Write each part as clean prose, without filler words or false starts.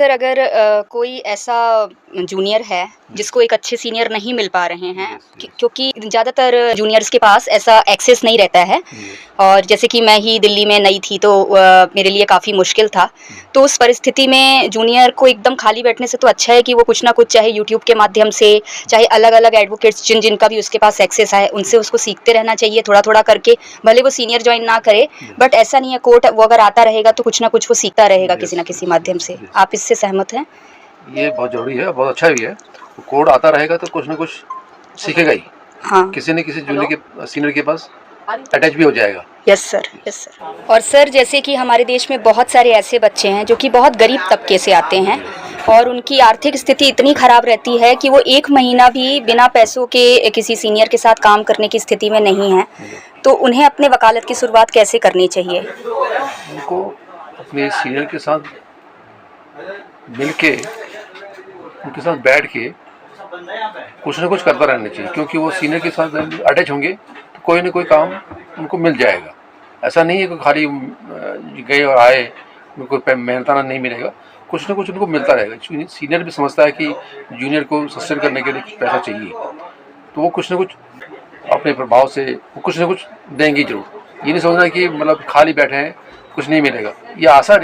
Sir अगर कोई ऐसा जूनियर है जिसको एक अच्छे सीनियर नहीं मिल पा रहे हैं क्योंकि ज़्यादातर जूनियर्स के पास ऐसा एक्सेस नहीं रहता है और जैसे कि मैं ही दिल्ली में नई थी तो मेरे लिए काफ़ी मुश्किल था। तो उस परिस्थिति में जूनियर को एकदम खाली बैठने से तो अच्छा है कि वो कुछ ना कुछ चाहे यूट्यूब के माध्यम से चाहे अलग अलग एडवोकेट्स जिनका भी उसके पास एक्सेस है उनसे उसको सीखते रहना चाहिए थोड़ा थोड़ा करके। भले वो सीनियर ज्वाइन ना करे बट ऐसा नहीं है कोर्ट वो अगर आता रहेगा तो कुछ ना कुछ वो सीखता रहेगा किसी ना किसी माध्यम से। आप इससे सहमत हैं? ये बहुत ज़रूरी है, बहुत अच्छा भी है। कोड आता रहेगा तो कुछ ना कुछ सीखेगा ही। हाँ, किसी न किसी जूनियर के सीनियर के पास अटैच भी हो जाएगा। Yes sir, yes sir. और सर जैसे कि हमारे देश में बहुत सारे ऐसे बच्चे हैं जो कि बहुत गरीब तबके से आते हैं और उनकी आर्थिक स्थिति इतनी ख़राब रहती है कि वो 1 महीना भी बिना पैसों के किसी सीनियर के साथ काम करने की स्थिति में नहीं है। तो उन्हें अपने वकालत की शुरुआत कैसे करनी चाहिए? उनको अपने सीनियर के साथ मिलके, उनके साथ बैठ के कुछ ना कुछ करता रहना चाहिए, क्योंकि वो सीनियर के साथ अटैच होंगे तो कोई ना कोई काम उनको मिल जाएगा। ऐसा नहीं है कि खाली गए और आए उनको मेहनताना नहीं मिलेगा, कुछ ना कुछ उनको मिलता रहेगा। सीनियर भी समझता है कि जूनियर को सस्टेन करने के लिए कुछ पैसा चाहिए, तो वो कुछ ना कुछ अपने प्रभाव से वो कुछ ना कुछ देंगे जरूर। ये नहीं सोचना कि मतलब खाली बैठे हैं कुछ नहीं मिलेगा। ये आशा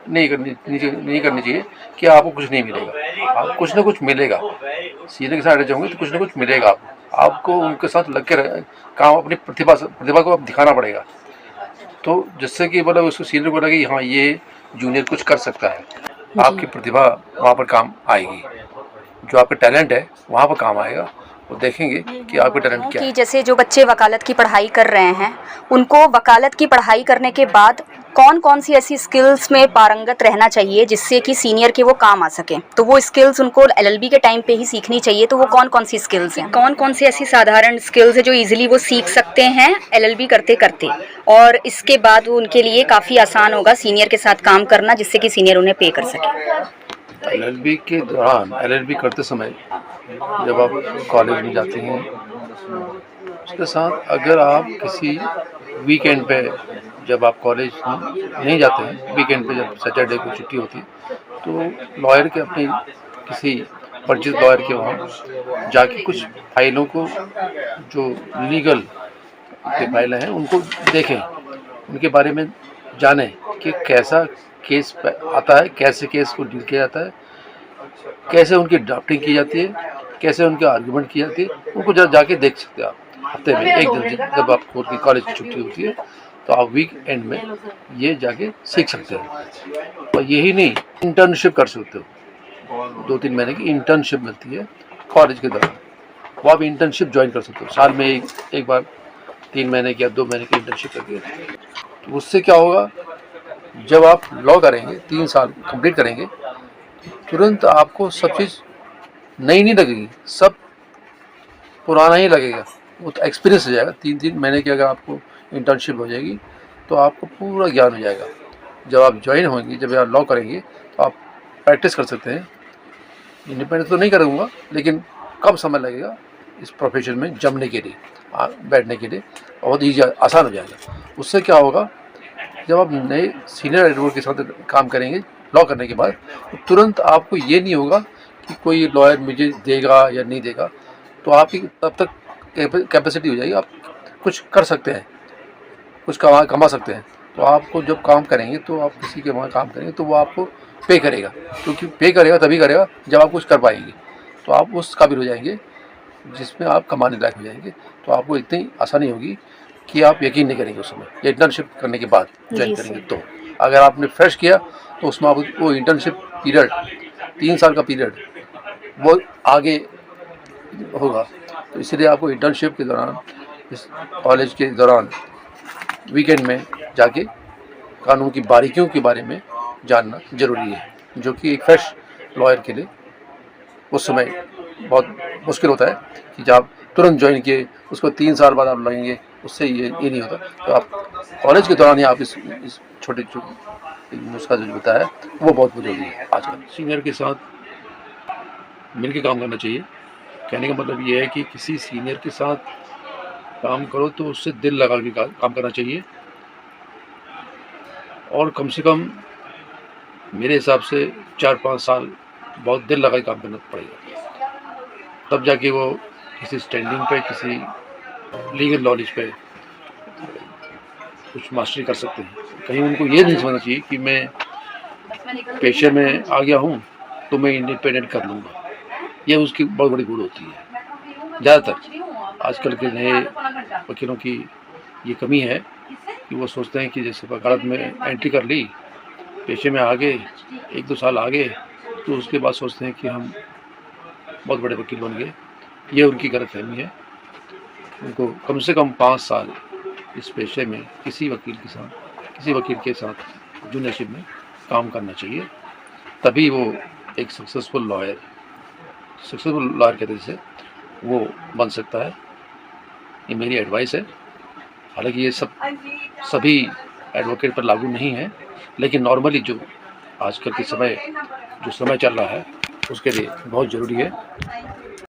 नहीं करनी चाहिए कि आपको कुछ नहीं मिलेगा। आपको कुछ ना कुछ मिलेगा। सीनियर के साथ अटैच होंगे तो कुछ ना कुछ मिलेगा आपको उनके साथ लग के काम, अपनी प्रतिभा को आप दिखाना पड़ेगा, तो जिससे कि मतलब उसको सीनियर को लगे हाँ ये जूनियर कुछ कर सकता है। आपकी प्रतिभा वहाँ पर काम आएगी, जो आपका टैलेंट है वहाँ पर काम आएगा। वो देखेंगे कि आपका टैलेंट क्या है। जैसे जो बच्चे वकालत की पढ़ाई कर रहे हैं उनको वकालत की पढ़ाई करने के बाद कौन कौन सी ऐसी स्किल्स में पारंगत रहना चाहिए जिससे कि सीनियर के वो काम आ सके? तो वो स्किल्स उनको एलएलबी के टाइम पे ही सीखनी चाहिए। तो वो कौन कौन सी स्किल्स हैं? कौन कौन सी ऐसी साधारण स्किल्स है जो इजीली वो सीख सकते हैं एलएलबी करते करते और इसके बाद वो उनके लिए काफ़ी आसान होगा सीनियर के साथ काम करना, जिससे कि सीनियर उन्हें पे कर सके? एलएलबी के दौरान, एलएलबी करते समय जब आप कॉलेज में जाते हैं, उसके साथ अगर आप किसी वीकेंड पे, जब आप कॉलेज नहीं जाते हैं, वीकेंड पे जब सैटरडे को छुट्टी होती है, तो लॉयर के अपने किसी परिचित लॉयर के वहाँ जाके कुछ फाइलों को, जो लीगल के फाइलें हैं उनको देखें, उनके बारे में जानें कि कैसा केस आता है, कैसे केस को डील किया जाता है, कैसे उनकी ड्राफ्टिंग की जाती है, कैसे उनके आर्गूमेंट की जाती है। उनको जाके देख सकते हैं आप हफ्ते में एक दिन, जब आप कॉलेज की छुट्टी होती है तो आप वीक एंड में ये जाके सीख सकते हैं। और यही नहीं, इंटर्नशिप कर सकते हो। 2-3 महीने की इंटर्नशिप मिलती है कॉलेज के दौरान, वो आप इंटर्नशिप ज्वाइन कर सकते हो। साल में एक बार 3 महीने की या 2 महीने की इंटर्नशिप करके, तो उससे क्या होगा, जब आप लॉ करेंगे 3 साल कंप्लीट करेंगे, तुरंत आपको सब चीज़ नई नहीं लगेगी, सब पुराना ही लगेगा। वो तो एक्सपीरियंस हो जाएगा। 3-3 महीने की अगर आपको इंटर्नशिप हो जाएगी तो आपको पूरा ज्ञान हो जाएगा। जब आप ज्वाइन होंगे, जब आप लॉ करेंगे तो आप प्रैक्टिस कर सकते हैं। इंडिपेंडेंट तो नहीं करूँगा, लेकिन कम समय लगेगा इस प्रोफेशन में जमने के लिए, बैठने के लिए बहुत ईजी, आसान हो जाएगा। उससे क्या होगा, जब आप नए सीनियर एडवोकेट के साथ काम करेंगे लॉ करने के बाद, तो तुरंत आपको ये नहीं होगा कि कोई लॉयर मुझे देगा या नहीं देगा, तो आपकी तब तक कैपेसिटी हो जाएगी, आप कुछ कर सकते हैं, कुछ कमा सकते हैं। तो आपको जब काम करेंगे, तो आप किसी के वहाँ काम करेंगे तो वो आपको पे करेगा, क्योंकि पे करेगा तभी करेगा जब आप कुछ कर पाएंगे, तो आप उस काबिल हो जाएंगे जिसमें आप कमाने लायक हो जाएंगे। तो आपको इतनी आसानी होगी कि आप यकीन नहीं करेंगे उस समय। इंटर्नशिप करने के बाद ज्वाइन करेंगे तो अगर आपने फ्रेश किया तो उसमें आप वो इंटर्नशिप पीरियड 3 साल का पीरियड वो आगे होगा। तो इसलिए आपको इंटर्नशिप के दौरान, इस कॉलेज के दौरान, वीकेंड में जाके कानून की बारीकियों के बारे में जानना ज़रूरी है, जो कि एक फ्रेश लॉयर के लिए उस समय बहुत मुश्किल होता है कि जब आप तुरंत ज्वाइन किए उसको 3 साल बाद आप लगेंगे, उससे ये नहीं होता। तो आप कॉलेज के दौरान ही आप इस छोटे नुस्खा जो बताया वो बहुत जरूरी है। आजकल सीनियर के साथ मिलकर काम करना चाहिए। कहने का मतलब ये है कि किसी सीनियर के साथ काम करो तो उससे दिल लगा के काम करना चाहिए, और कम से कम मेरे हिसाब से 4-5 साल बहुत दिल लगा के काम करना पड़ेगा, तब जाके वो किसी स्टैंडिंग पे, किसी लीगल नॉलेज पे कुछ मास्टरी कर सकते हैं। कहीं उनको ये नहीं समझना चाहिए कि मैं पेशे में आ गया हूँ तो मैं इंडिपेंडेंट कर लूँगा, ये उसकी बहुत बड़ी भूल होती है। ज़्यादातर आजकल के नए वकीलों की ये कमी है कि वो सोचते हैं कि जैसे वकालत में एंट्री कर ली, पेशे में आगे 1-2 साल आगे, तो उसके बाद सोचते हैं कि हम बहुत बड़े वकील बन गए। ये उनकी गलतफहमी है। उनको कम से कम 5 साल इस पेशे में किसी वकील के साथ जूनियरशिप में काम करना चाहिए, तभी वो एक सक्सेसफुल लॉयर कहते हैं जिसे, वो बन सकता है। ये मेरी एडवाइस है। हालांकि ये सभी एडवोकेट पर लागू नहीं है, लेकिन नॉर्मली जो आजकल के समय चल रहा है उसके लिए बहुत ज़रूरी है